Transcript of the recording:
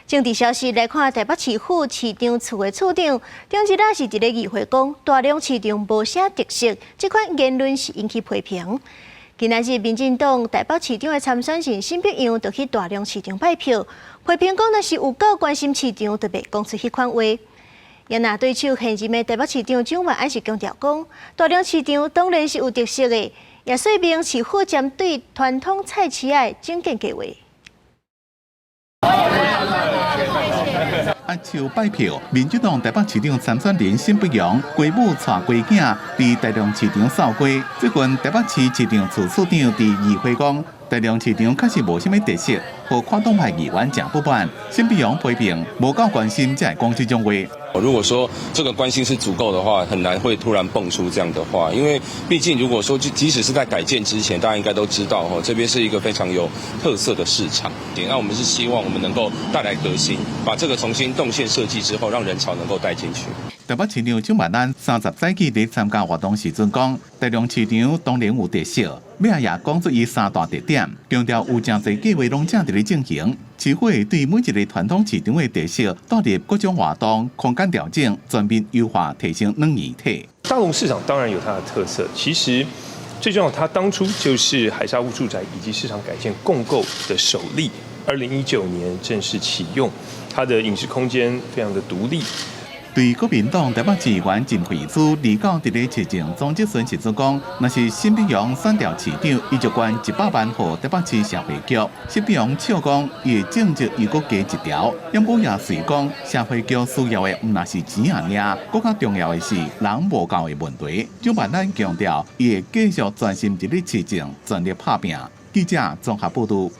政治消息來看，台北市府市長處的處長中日是伫咧議會講，大量市長無寫特色，這款言論是引起批評。今仔日民進黨台北市長的參選人沈伯洋就去大量市場拜票，批評講若是有夠關心市場，就袂講出迄款話。也拿對手現任的台北市長蔣萬安是強調講，大量市場當然是有特色的，也說明市府針對傳統菜市的整建計劃。按照拜票，民進黨台北市長參選人沈伯洋規母帶規囝佇大量市場掃街。最近台北市市長處處長佇議會講，大量市場確實無什麼特色，和跨黨派議員講不滿。沈伯洋批評無夠關心才會講這種話。如果說這個關心是足夠的話，很難會突然蹦出這樣的話，因為畢竟如果說即使是在改建之前，大家應該都知道這邊是一個非常有特色的市場。那我們是希望我們能夠帶來革新，把這個重新動線設計之後，讓人潮能夠帶進去。台北市長蔣萬安30世紀在參加活動時陣講，大量市場當然有特色，尾也講出伊三大特點，強調有真濟計劃攏正在進行。市府會對每一個傳統市場的特色，導入各種活動、空間調整、全面優化，提升兩義體。大同市場當然有它的特色，其實最重要，它當初就是海沙屋住宅以及市場改建共構的首例，2019年正式啟用，它的飲食空間非常的獨立。對國民黨台北市議員陳惠珠離島佇咧市政總質詢時陣講，若是沈伯洋選調市長，伊就捐100萬予台北市社會局。沈伯洋笑講，伊的政績又閣加一條。楊寶也隨講，社會局需要的毋若是錢爾，更較重要的是人無夠的問題。蔣萬安強調，伊會繼續專心佇咧市政，全力打拼。記者綜合報道。